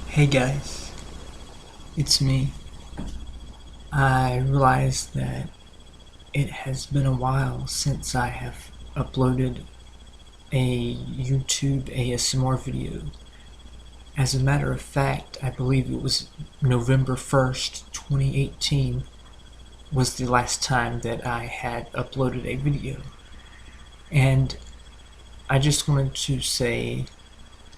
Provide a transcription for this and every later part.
Hey guys, it's me. I realized that it has been a while since I have uploaded a YouTube ASMR video. As a matter of fact, I believe it was November 1st, 2018 was the last time that I had uploaded a video. And I just wanted to say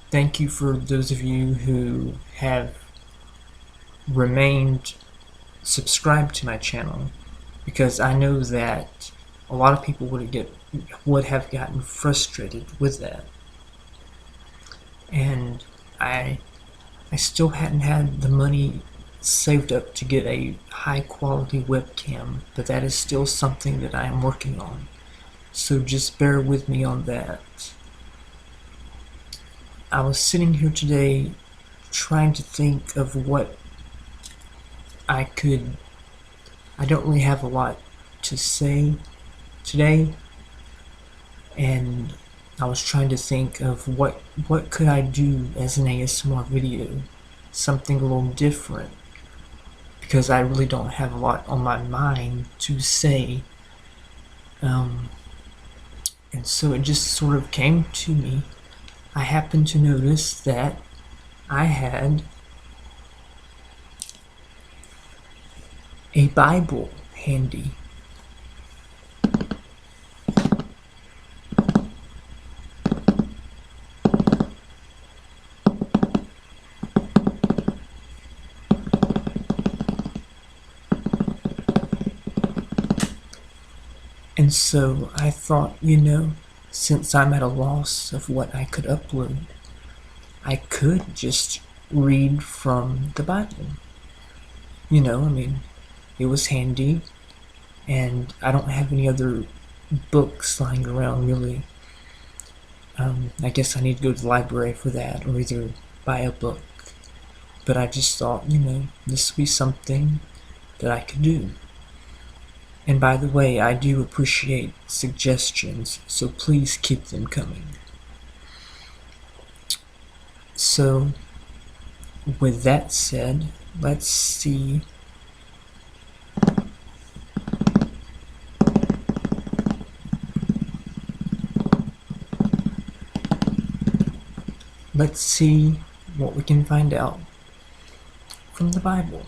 thank you for those of you who have remained subscribed to my channel, because I know that a lot of people would have gotten frustrated with that, and I still hadn't had the money saved up to get a high quality webcam, but that is still something that I am working on, so just bear with me on that. I was sitting here today trying to think of what I don't really have a lot to say today, and I was trying to think of what could I do as an ASMR video, something a little different, because I really don't have a lot on my mind to say, and so it just sort of came to me. I happened to notice that I had a Bible handy. And so I thought, since I'm at a loss of what I could upload, I could just read from the Bible. It was handy, and I don't have any other books lying around, really. I guess I need to go to the library for that, or either buy a book. But I just thought, this would be something that I could do. And by the way, I do appreciate suggestions, so please keep them coming. So, with that said, let's see. Let's see what we can find out from the Bible.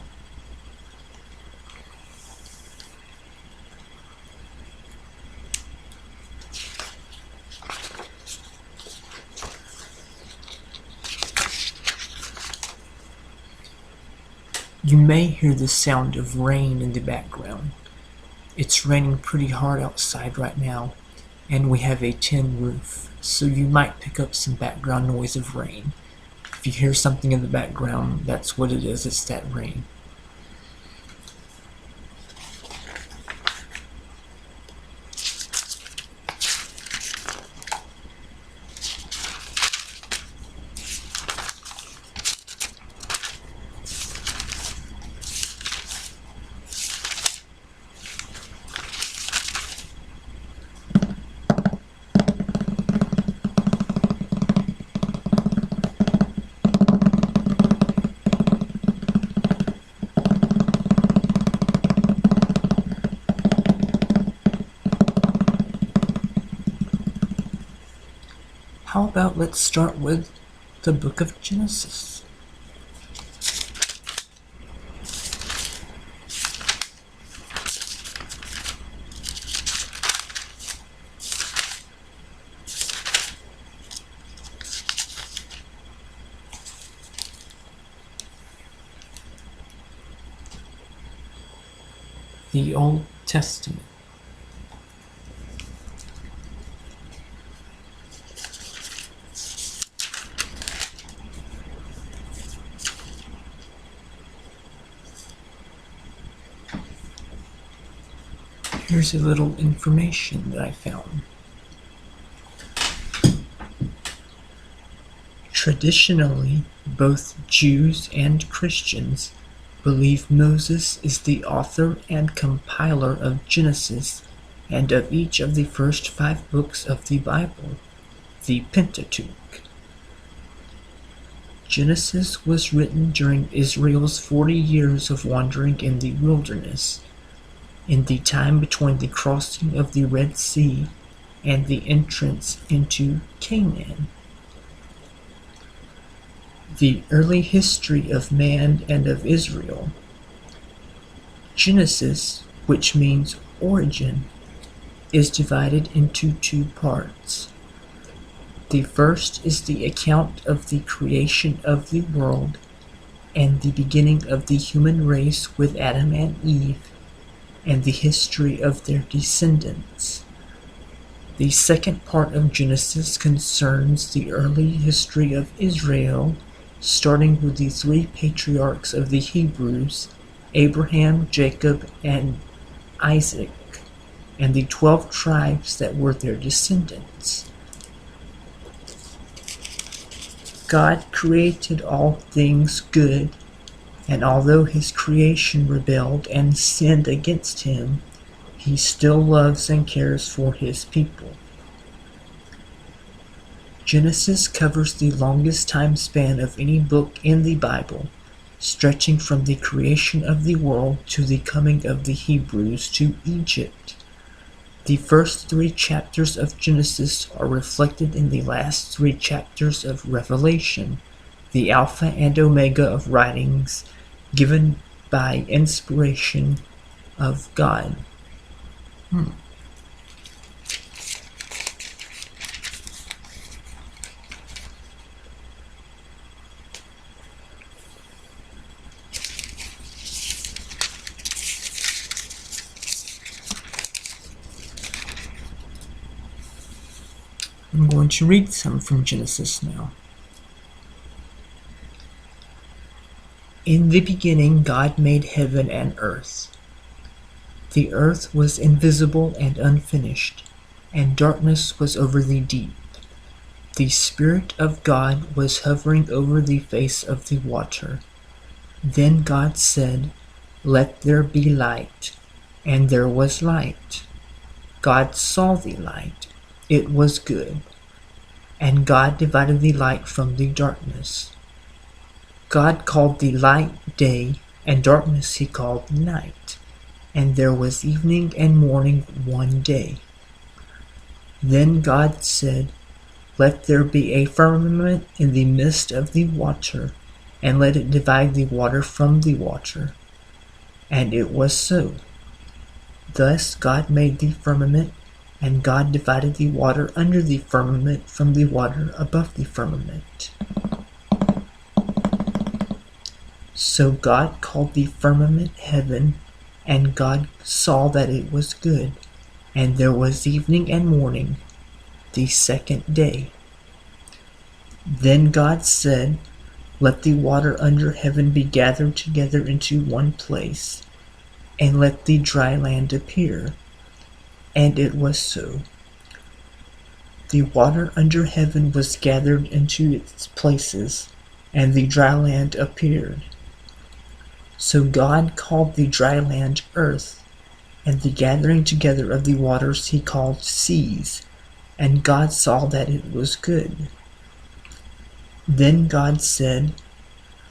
You may hear the sound of rain in the background. It's raining pretty hard outside right now, and we have a tin roof, so you might pick up some background noise of rain. If you hear something in the background, that's what it is, it's that rain. How about let's start with the book of Genesis. The Old Testament. Here's a little information that I found. Traditionally, both Jews and Christians believe Moses is the author and compiler of Genesis and of each of the first 5 books of the Bible, the Pentateuch. Genesis was written during Israel's 40 years of wandering in the wilderness, in the time between the crossing of the Red Sea and the entrance into Canaan. The early history of man and of Israel. Genesis, which means origin, is divided into two parts. The first is the account of the creation of the world and the beginning of the human race with Adam and Eve, and the history of their descendants. The second part of Genesis concerns the early history of Israel, starting with the three patriarchs of the Hebrews, Abraham, Jacob, and Isaac, and the 12 tribes that were their descendants. God created all things good, and although his creation rebelled and sinned against him, he still loves and cares for his people. Genesis covers the longest time span of any book in the Bible, stretching from the creation of the world to the coming of the Hebrews to Egypt. The first 3 chapters of Genesis are reflected in the last 3 chapters of Revelation, the Alpha and Omega of writings given by inspiration of God. I'm going to read some from Genesis now. In the beginning, God made heaven and earth. The earth was invisible and unfinished, and darkness was over the deep. The Spirit of God was hovering over the face of the water. Then God said, "Let there be light," and there was light. God saw the light. It was good. And God divided the light from the darkness. God called the light day, and darkness he called night. And there was evening and morning one day. Then God said, "Let there be a firmament in the midst of the water, and let it divide the water from the water." And it was so. Thus God made the firmament, and God divided the water under the firmament from the water above the firmament. So God called the firmament heaven, and God saw that it was good. And there was evening and morning, the second day. Then God said, "Let the water under heaven be gathered together into one place, and let the dry land appear." And it was so. The water under heaven was gathered into its places, and the dry land appeared. So God called the dry land earth, and the gathering together of the waters he called seas, and God saw that it was good. Then God said,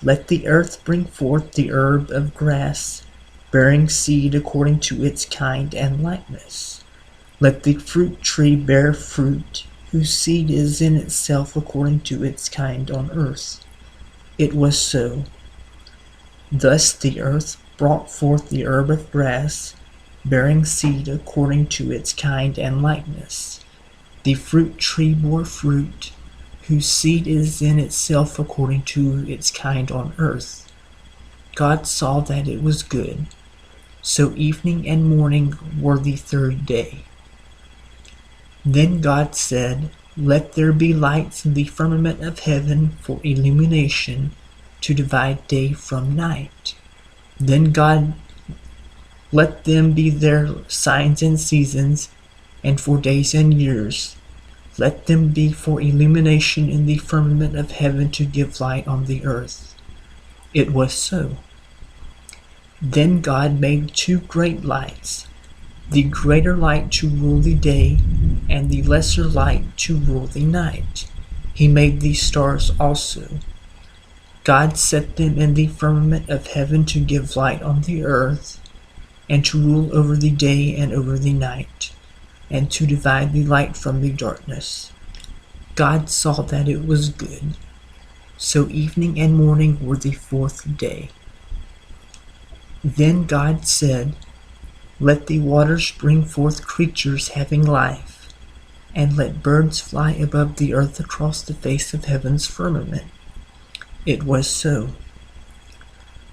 "Let the earth bring forth the herb of grass, bearing seed according to its kind and likeness. Let the fruit tree bear fruit, whose seed is in itself according to its kind on earth." It was so. Thus the earth brought forth the herb of grass, bearing seed according to its kind and likeness. The fruit tree bore fruit, whose seed is in itself according to its kind on earth. God saw that it was good. So evening and morning were the third day. Then God said, "Let there be lights in the firmament of heaven for illumination, to divide day from night." Then God let them be their signs and seasons, and for days and years. Let them be for illumination in the firmament of heaven to give light on the earth. It was so. Then God made 2 great lights, the greater light to rule the day, and the lesser light to rule the night. He made the stars also. God set them in the firmament of heaven to give light on the earth, and to rule over the day and over the night, and to divide the light from the darkness. God saw that it was good. So evening and morning were the fourth day. Then God said, "Let the waters bring forth creatures having life, and let birds fly above the earth across the face of heaven's firmament." It was so.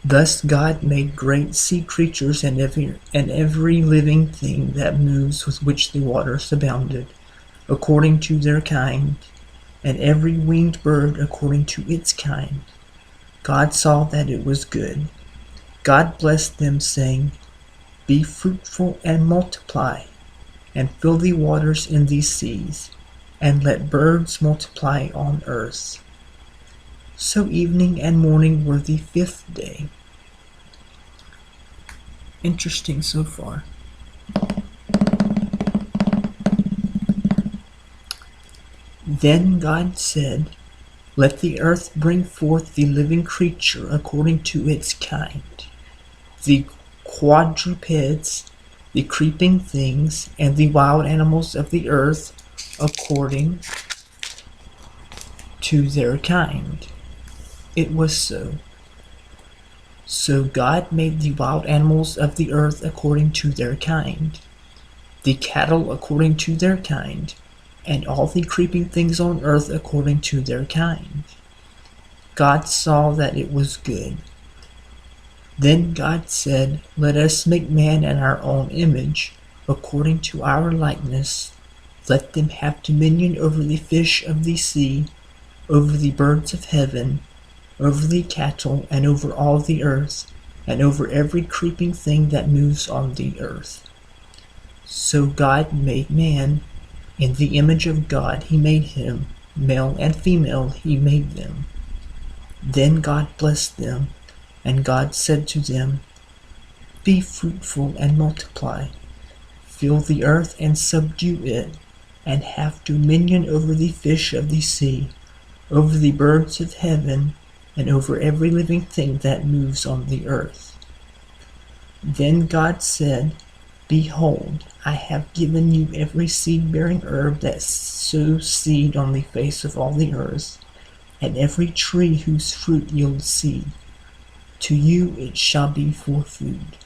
Thus God made great sea creatures and every living thing that moves with which the waters abounded, according to their kind, and every winged bird according to its kind. God saw that it was good. God blessed them, saying, "Be fruitful and multiply, and fill the waters in the seas, and let birds multiply on earth." So evening and morning were the fifth day. Interesting so far. Then God said, "Let the earth bring forth the living creature according to its kind, the quadrupeds, the creeping things, and the wild animals of the earth according to their kind." It was so. So God made the wild animals of the earth according to their kind, the cattle according to their kind, and all the creeping things on earth according to their kind. God saw that it was good. Then God said, "Let us make man in our own image, according to our likeness. Let them have dominion over the fish of the sea, over the birds of heaven, over the cattle, and over all the earth, and over every creeping thing that moves on the earth." So God made man. In the image of God he made him, male and female he made them. Then God blessed them, and God said to them, "Be fruitful and multiply, fill the earth and subdue it, and have dominion over the fish of the sea, over the birds of heaven, and over every living thing that moves on the earth." Then God said, "Behold, I have given you every seed-bearing herb that sows seed on the face of all the earth, and every tree whose fruit yields seed. To you it shall be for food.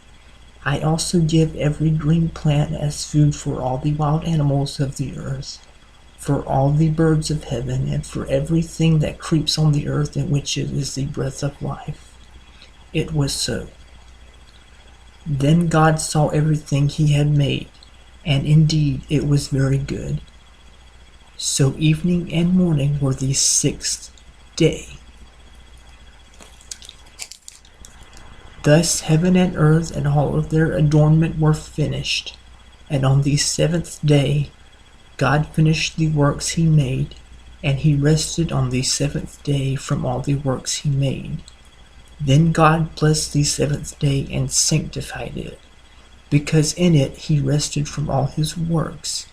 I also give every green plant as food for all the wild animals of the earth, for all the birds of heaven, and for everything that creeps on the earth in which it is the breath of life." It was so. Then God saw everything he had made, and indeed it was very good. So evening and morning were the sixth day. Thus heaven and earth and all of their adornment were finished, and on the seventh day God finished the works he made, and he rested on the seventh day from all the works he made. Then God blessed the seventh day and sanctified it, because in it he rested from all his works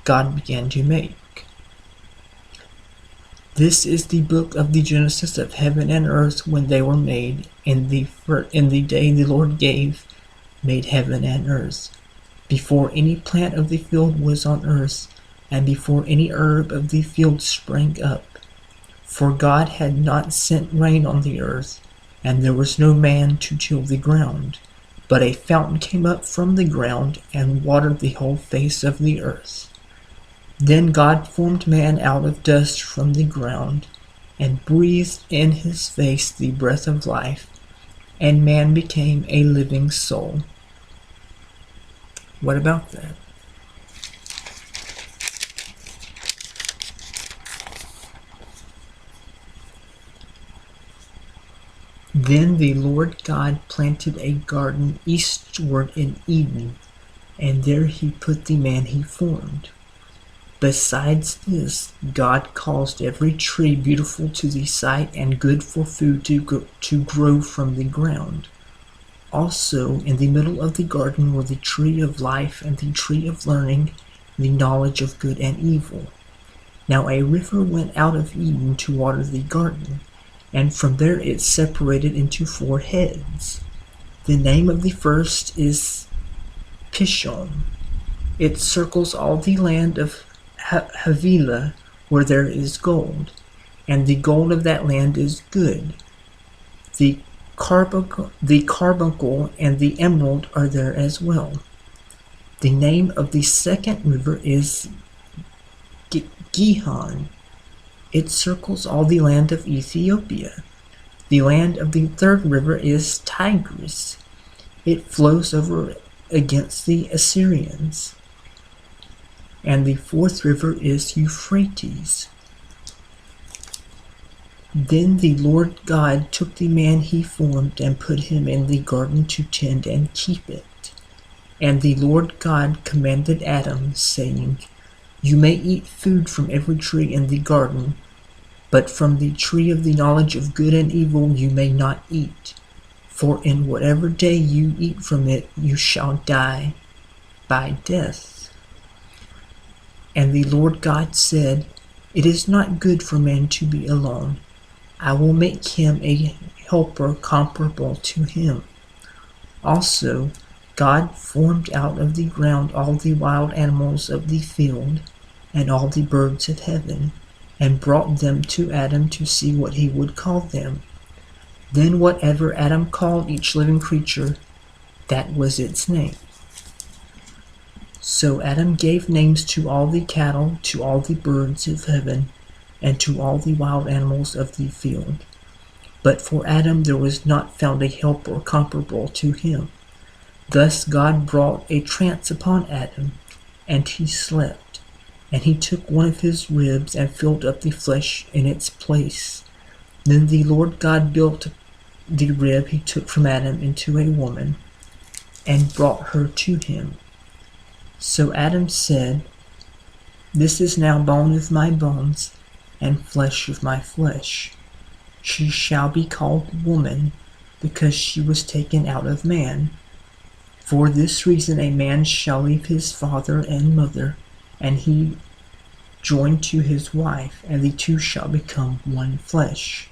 God began to make. This is the book of the Genesis of heaven and earth when they were made, in the day the Lord made heaven and earth, before any plant of the field was on earth, and before any herb of the field sprang up. For God had not sent rain on the earth, and there was no man to till the ground, but a fountain came up from the ground and watered the whole face of the earth. Then God formed man out of dust from the ground, and breathed in his face the breath of life, and man became a living soul. What about that? Then the Lord God planted a garden eastward in Eden, and there he put the man he formed. Besides this, God caused every tree beautiful to the sight and good for food to grow from the ground. Also, in the middle of the garden were the tree of life and the tree of learning, the knowledge of good and evil. Now a river went out of Eden to water the garden, and from there it separated into 4 heads. The name of the first is Pishon. It circles all the land of Havilah where there is gold, and the gold of that land is good. The carbuncle and the emerald are there as well. The name of the second river is Gihon. It circles all the land of Ethiopia. The land of the third river is Tigris. It flows over against the Assyrians. And the fourth river is Euphrates. Then the Lord God took the man he formed and put him in the garden to tend and keep it. And the Lord God commanded Adam, saying, You may eat food from every tree in the garden, but from the tree of the knowledge of good and evil you may not eat. For in whatever day you eat from it, you shall die by death. And the Lord God said, It is not good for man to be alone. I will make him a helper comparable to him. Also, God formed out of the ground all the wild animals of the field and all the birds of heaven, and brought them to Adam to see what he would call them. Then whatever Adam called each living creature, that was its name. So Adam gave names to all the cattle, to all the birds of heaven, and to all the wild animals of the field. But for Adam there was not found a helper comparable to him. Thus God brought a trance upon Adam, and he slept. And he took one of his ribs and filled up the flesh in its place. Then the Lord God built the rib he took from Adam into a woman, and brought her to him. So Adam said, This is now bone of my bones, and flesh of my flesh. She shall be called woman, because she was taken out of man. For this reason a man shall leave his father and mother, and he joined to his wife, and the two shall become one flesh.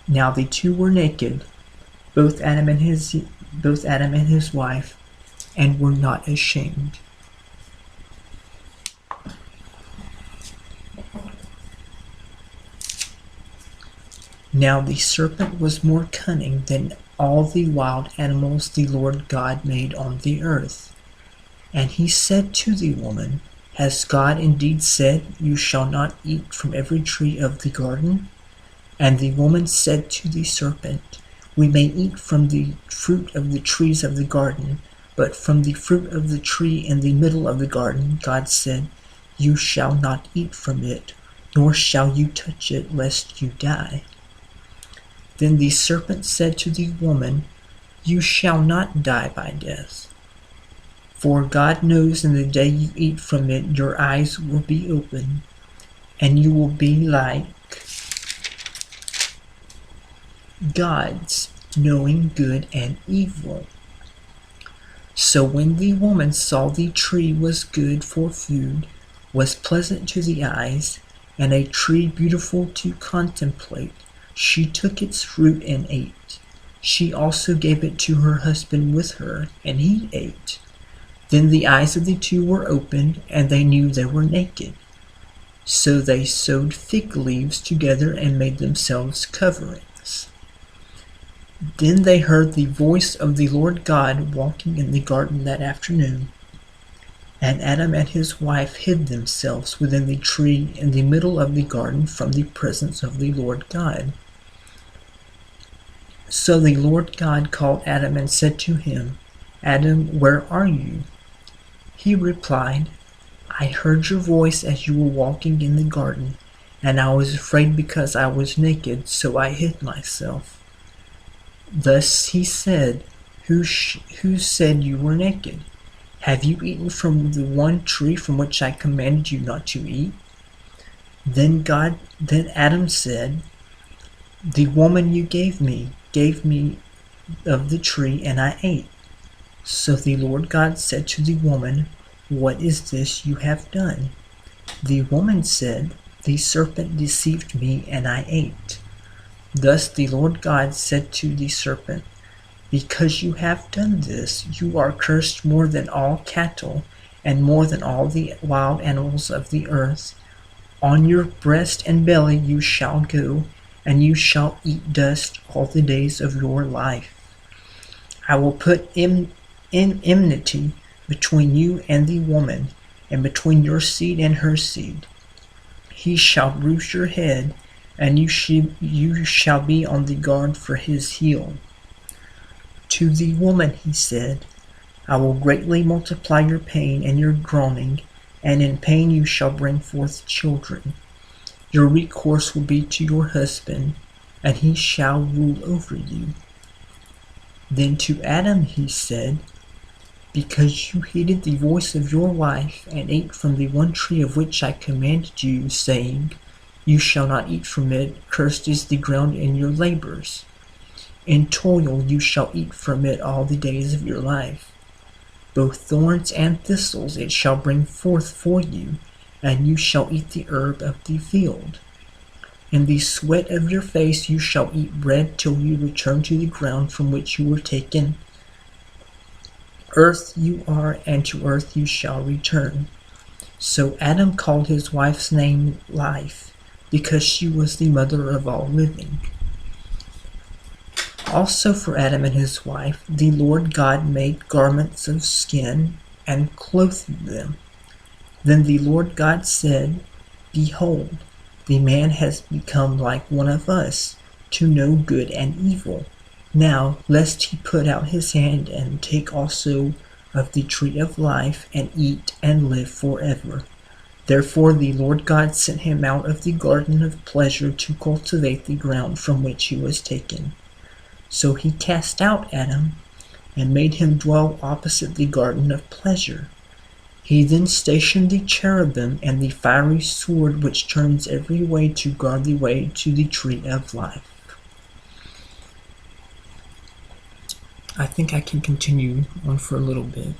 Now the two were naked, both Adam and his wife, and were not ashamed. Now the serpent was more cunning than all the wild animals the Lord God made on the earth. And he said to the woman, Has God indeed said, You shall not eat from every tree of the garden? And the woman said to the serpent, We may eat from the fruit of the trees of the garden, but from the fruit of the tree in the middle of the garden, God said, You shall not eat from it, nor shall you touch it, lest you die. Then the serpent said to the woman, You shall not die by death. For God knows in the day you eat from it, your eyes will be open, and you will be like gods, knowing good and evil. So when the woman saw the tree was good for food, was pleasant to the eyes, and a tree beautiful to contemplate, she took its fruit and ate. She also gave it to her husband with her, and he ate. Then the eyes of the two were opened, and they knew they were naked. So they sewed fig leaves together and made themselves coverings. Then they heard the voice of the Lord God walking in the garden that afternoon. And Adam and his wife hid themselves within the tree in the middle of the garden from the presence of the Lord God. So the Lord God called Adam and said to him, Adam, where are you? He replied, I heard your voice as you were walking in the garden, and I was afraid because I was naked, so I hid myself. Thus he said, Who said you were naked? Have you eaten from the one tree from which I commanded you not to eat? Then Adam said, The woman you gave me of the tree, and I ate. So the Lord God said to the woman, What is this you have done? The woman said, The serpent deceived me, and I ate. Thus the Lord God said to the serpent, "Because you have done this, you are cursed more than all cattle, and more than all the wild animals of the earth. On your breast and belly you shall go, and you shall eat dust all the days of your life. I will put enmity between you and the woman, and between your seed and her seed. He shall bruise your head, and you shall be on the guard for his heel." To the woman he said, "I will greatly multiply your pain and your groaning, and in pain you shall bring forth children. Your recourse will be to your husband, and he shall rule over you." Then to Adam he said, "Because you heeded the voice of your wife, and ate from the one tree of which I commanded you, saying, 'You shall not eat from it, cursed is the ground in your labors. In toil you shall eat from it all the days of your life. Both thorns and thistles it shall bring forth for you, and you shall eat the herb of the field. In the sweat of your face you shall eat bread till you return to the ground from which you were taken. Earth you are, and to earth you shall return." So Adam called his wife's name Life, because she was the mother of all living. Also for Adam and his wife the Lord God made garments of skin and clothed them. Then the Lord God said, "Behold, the man has become like one of us, to know good and evil. Now, lest he put out his hand and take also of the tree of life, and eat and live forever." Therefore the Lord God sent him out of the garden of pleasure to cultivate the ground from which he was taken. So he cast out Adam, and made him dwell opposite the garden of pleasure. He then stationed the cherubim and the fiery sword which turns every way to guard the way to the tree of life. I think I can continue on for a little bit.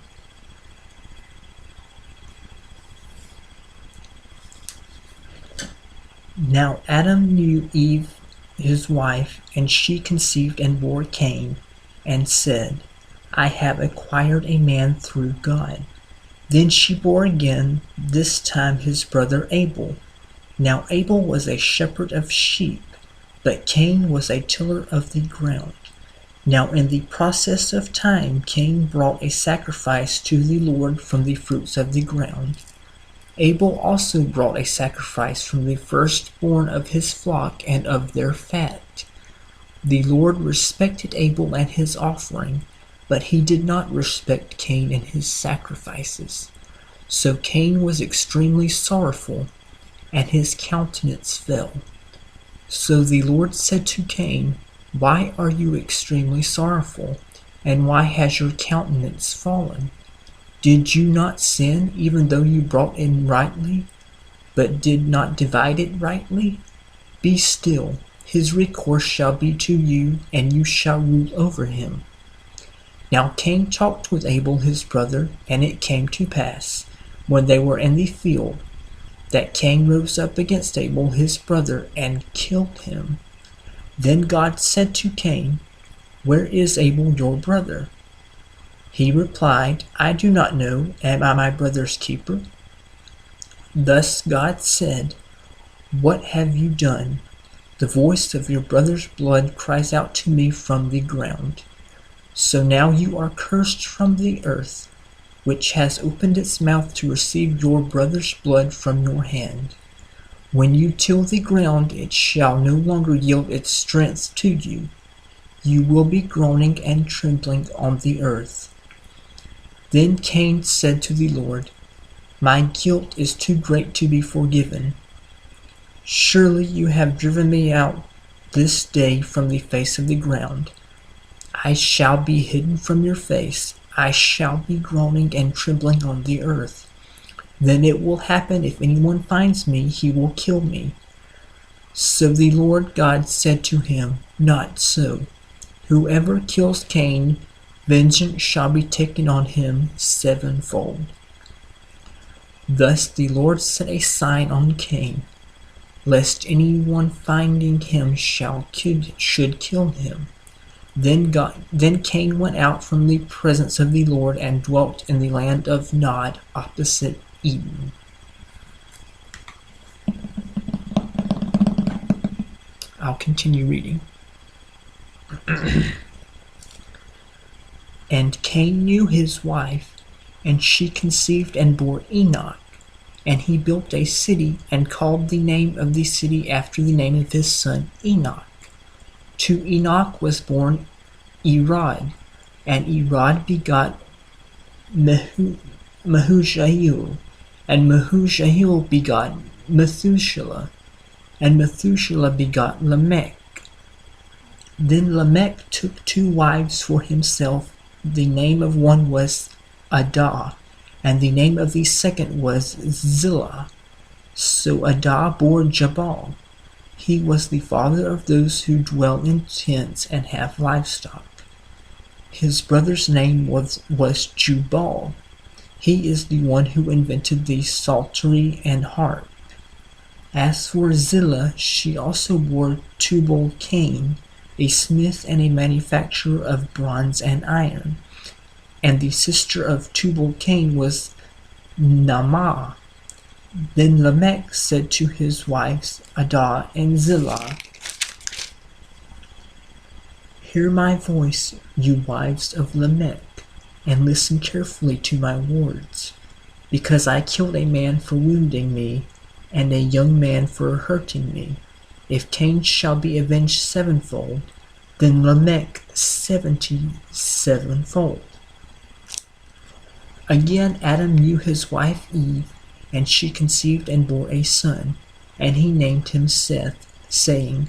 Now Adam knew Eve his wife, and she conceived and bore Cain, and said, "I have acquired a man through God." Then she bore again, this time his brother Abel. Now Abel was a shepherd of sheep, but Cain was a tiller of the ground. Now in the process of time Cain brought a sacrifice to the Lord from the fruits of the ground. Abel also brought a sacrifice from the firstborn of his flock and of their fat. The Lord respected Abel and his offering, but he did not respect Cain and his sacrifices. So Cain was extremely sorrowful, and his countenance fell. So the Lord said to Cain, "Why are you extremely sorrowful, and why has your countenance fallen? Did you not sin, even though you brought in rightly, but did not divide it rightly? Be still, his recourse shall be to you, and you shall rule over him." Now Cain talked with Abel his brother, and it came to pass, when they were in the field, that Cain rose up against Abel his brother, and killed him. Then God said to Cain, "Where is Abel your brother?" He replied, "I do not know. Am I my brother's keeper?" Thus God said, "What have you done? The voice of your brother's blood cries out to me from the ground. So now you are cursed from the earth, which has opened its mouth to receive your brother's blood from your hand. When you till the ground, it shall no longer yield its strength to you. You will be groaning and trembling on the earth." Then Cain said to the Lord, "My guilt is too great to be forgiven. Surely you have driven me out this day from the face of the ground. I shall be hidden from your face. I shall be groaning and trembling on the earth. Then it will happen, if anyone finds me, he will kill me." So the Lord God said to him, "Not so. Whoever kills Cain, vengeance shall be taken on him sevenfold." Thus the Lord set a sign on Cain. lest anyone finding him should kill him. Then Cain went out from the presence of the Lord and dwelt in the land of Nod opposite Eden. I'll continue reading. And Cain knew his wife, and she conceived and bore Enoch. And he built a city, and called the name of the city after the name of his son Enoch. To Enoch was born Irad, and Irad begot Mehujael, and Mehujael begot Methuselah, and Methuselah begot Lamech. Then Lamech took 2 wives for himself. The name of one was Adah, and the name of the second was Zillah. So Adah bore Jabal. He was the father of those who dwell in tents and have livestock. His brother's name was Jubal. He is the one who invented the psaltery and harp. As for Zillah, she also bore Tubal-Cain, a smith and a manufacturer of bronze and iron. And the sister of Tubal-Cain was Naamah. Then Lamech said to his wives Adah and Zillah, Hear my voice, you wives of Lamech, and listen carefully to my words, because I killed a man for wounding me, and a young man for hurting me. If Cain shall be avenged 7-fold, then Lamech 77-fold. Again Adam knew his wife Eve, and she conceived and bore a son, and he named him Seth, saying,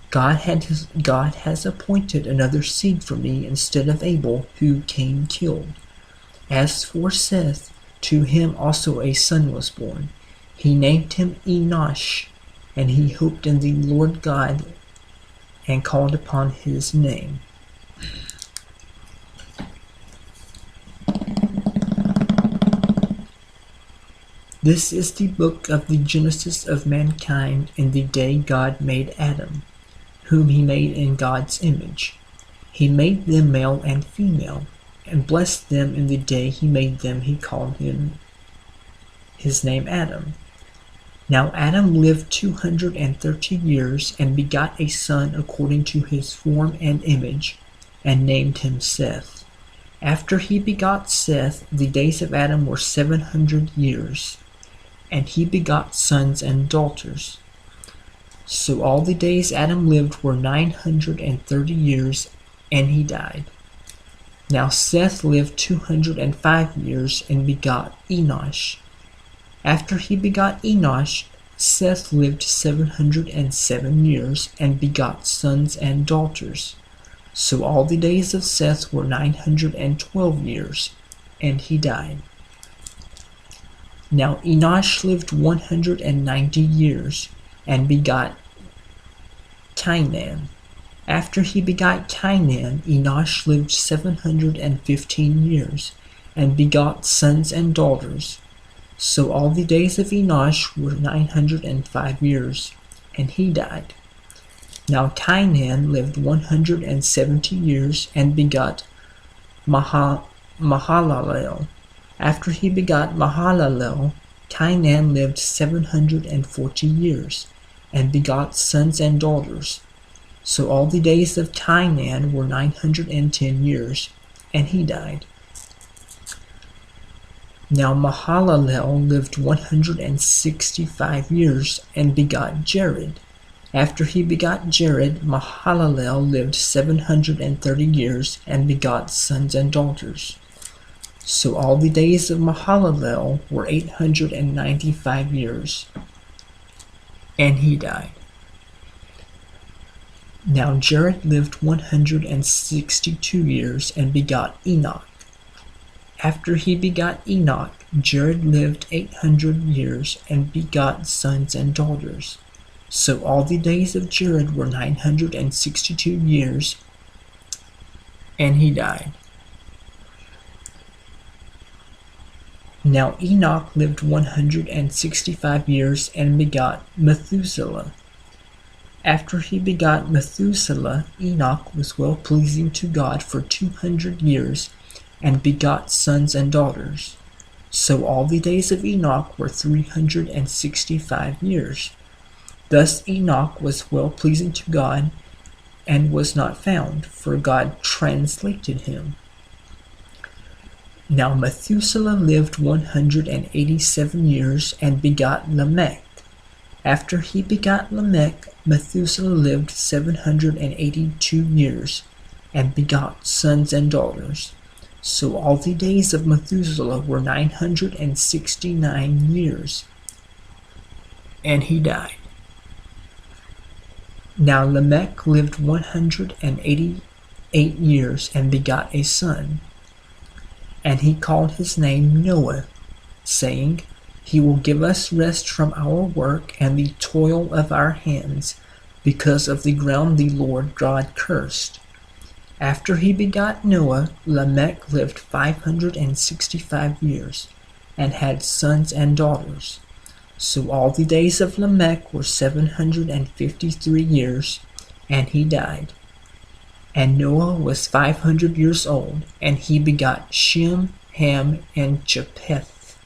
God has appointed another seed for me instead of Abel, who Cain killed. As for Seth, to him also a son was born. He named him Enosh, and he hoped in the Lord God and called upon his name. This is the book of the Genesis of mankind in the day God made Adam, whom he made in God's image. He made them male and female, and blessed them in the day he made them. He called his name Adam. Now Adam lived 230 years, and begot a son according to his form and image, and named him Seth. After he begot Seth, the days of Adam were 700 years, and he begot sons and daughters. So all the days Adam lived were 930 years, and he died. Now Seth lived 205 years, and begot Enosh. After he begot Enosh, Seth lived 707 years, and begot sons and daughters. So all the days of Seth were 912 years, and he died. Now Enosh lived 190 years, and begot Cainan. After he begot Cainan, Enosh lived 715 years, and begot sons and daughters. So all the days of Enosh were 905 years, and he died. Now Cainan lived 170 years, and begot Mahalalel. After he begot Mahalalel, Cainan lived 740 years, and begot sons and daughters. So all the days of Cainan were 910 years, and he died. Now Mahalalel lived 165 years, and begot Jared. After he begot Jared, Mahalalel lived 730 years, and begot sons and daughters. So all the days of Mahalalel were 895 years, and he died. Now Jared lived 162 years, and begot Enoch. After he begot Enoch, Jared lived 800 years, and begot sons and daughters. So all the days of Jared were 962 years, and he died. Now Enoch lived 165 years and begot Methuselah. After he begot Methuselah, Enoch was well pleasing to God for 200 years and begot sons and daughters. So all the days of Enoch were 365 years. Thus Enoch was well pleasing to God and was not found, for God translated him. Now Methuselah lived 187 years and begot Lamech. After he begot Lamech, Methuselah lived 782 years and begot sons and daughters. So all the days of Methuselah were 969 years, and he died. Now Lamech lived 188 years and begot a son, and he called his name Noah, saying, He will give us rest from our work and the toil of our hands, because of the ground the Lord God cursed. After he begot Noah, Lamech lived 565 years, and had sons and daughters. So all the days of Lamech were 753 years, and he died. And Noah was 500 years old, and he begot Shem, Ham, and Japheth.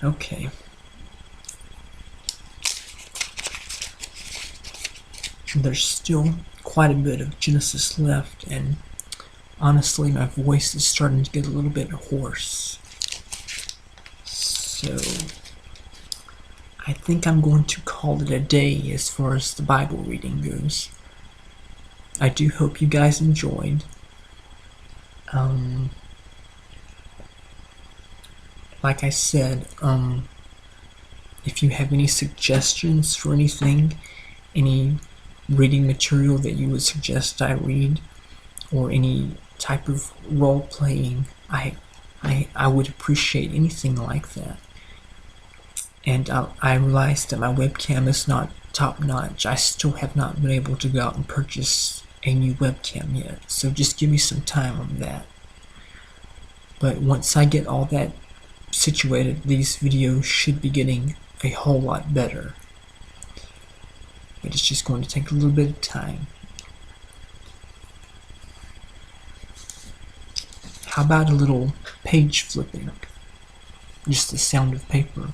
Okay. There's still quite a bit of Genesis left, and honestly, my voice is starting to get a little bit hoarse. So, I think I'm going to call it a day as far as the Bible reading goes. I do hope you guys enjoyed. Like I said, if you have any suggestions for anything, any reading material that you would suggest I read, or any type of role playing, I would appreciate anything like that. And I realize that my webcam is not top notch. I still have not been able to go out and purchase a new webcam yet, so just give me some time on that. But once I get all that situated, these videos should be getting a whole lot better. But it's just going to take a little bit of time. How about a little page flipping? Just the sound of paper.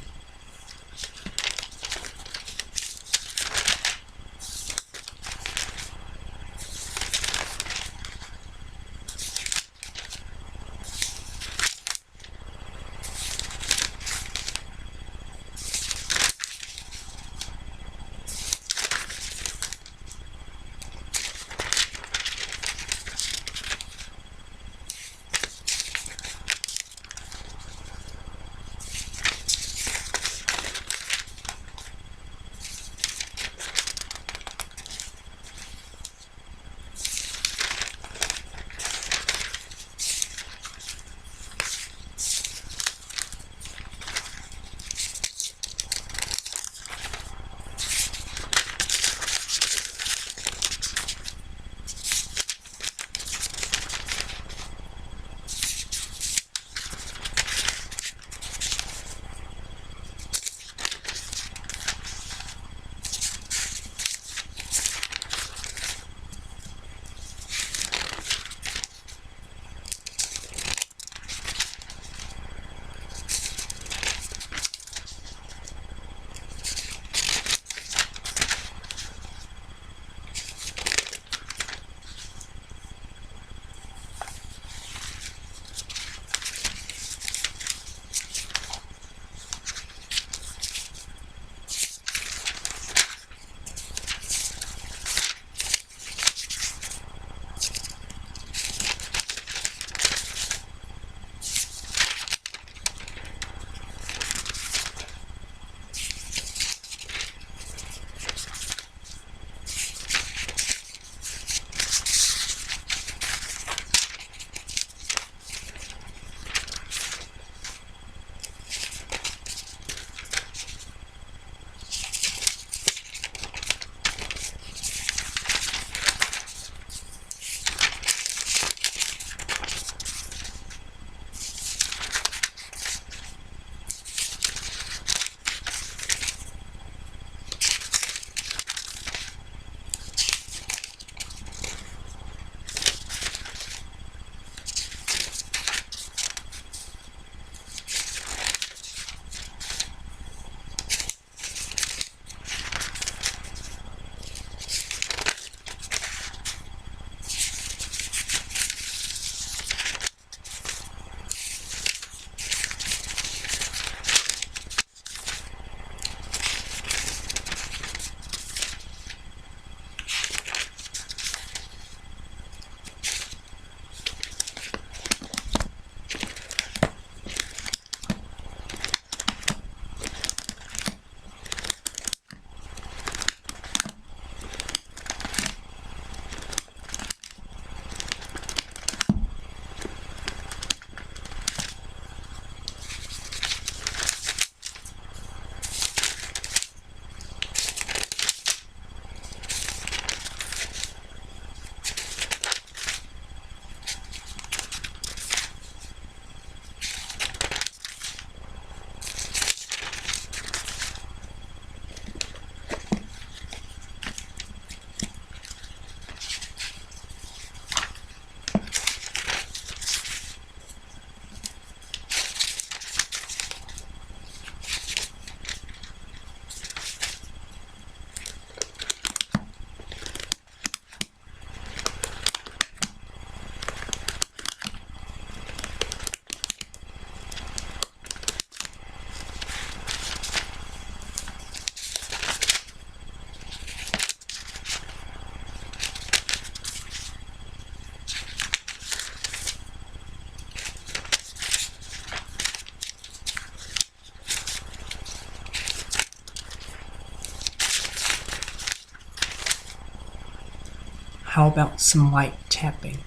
How about some light tapping?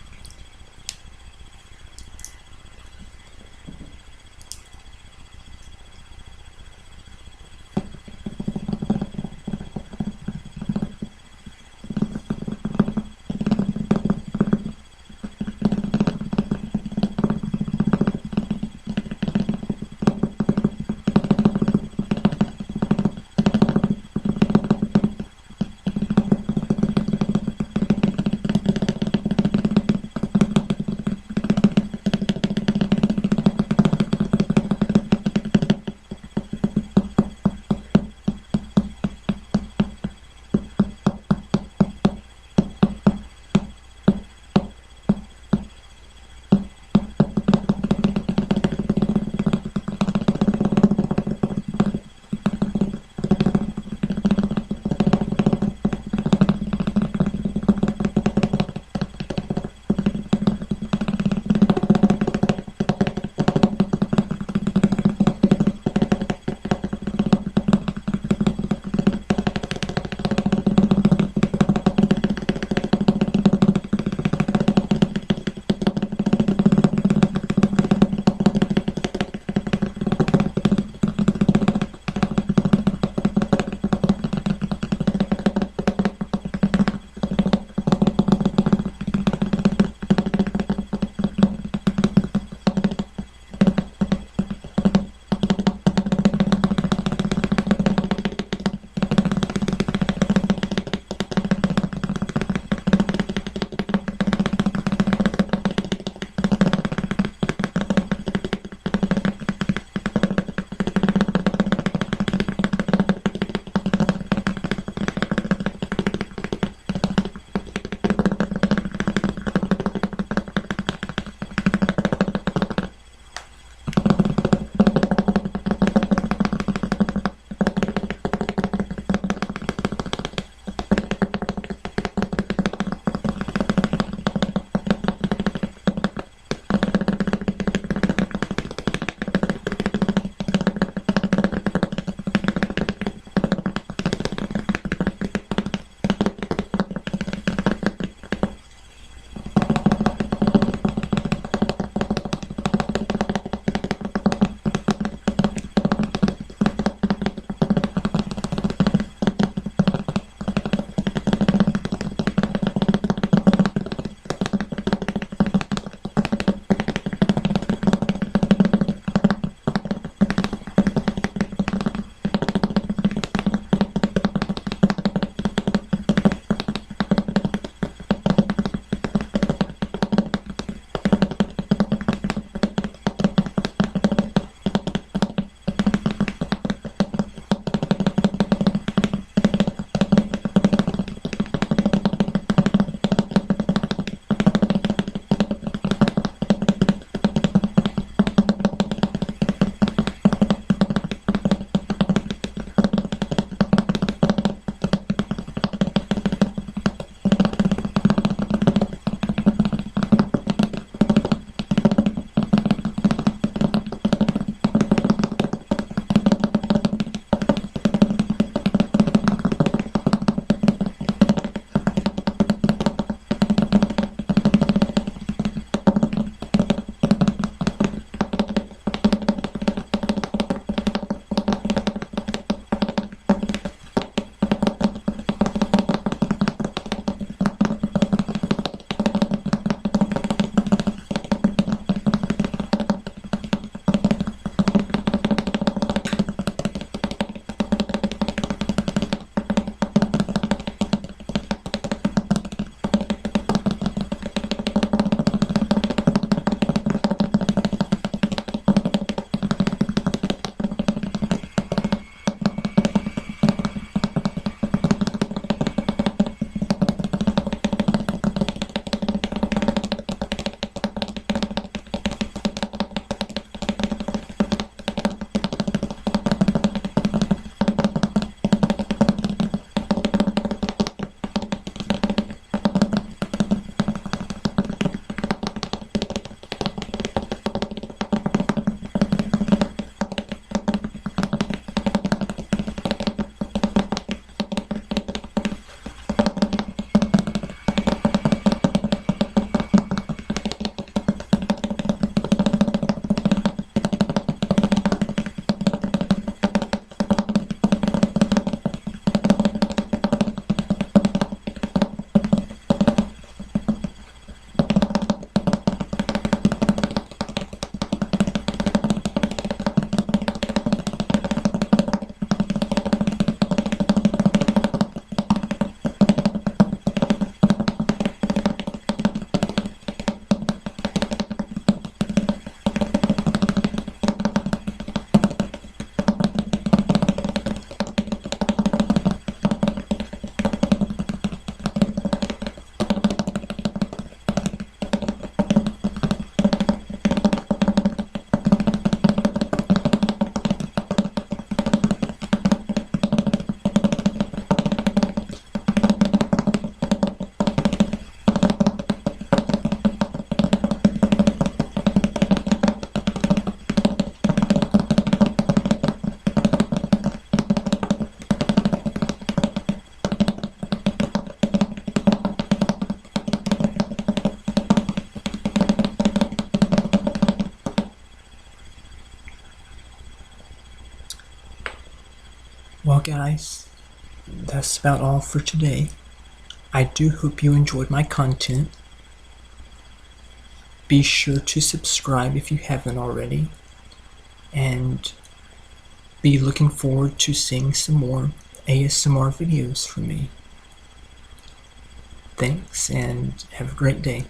Well, guys, that's about all for today. I do hope you enjoyed my content. Be sure to subscribe if you haven't already, and be looking forward to seeing some more ASMR videos from me. Thanks, and have a great day.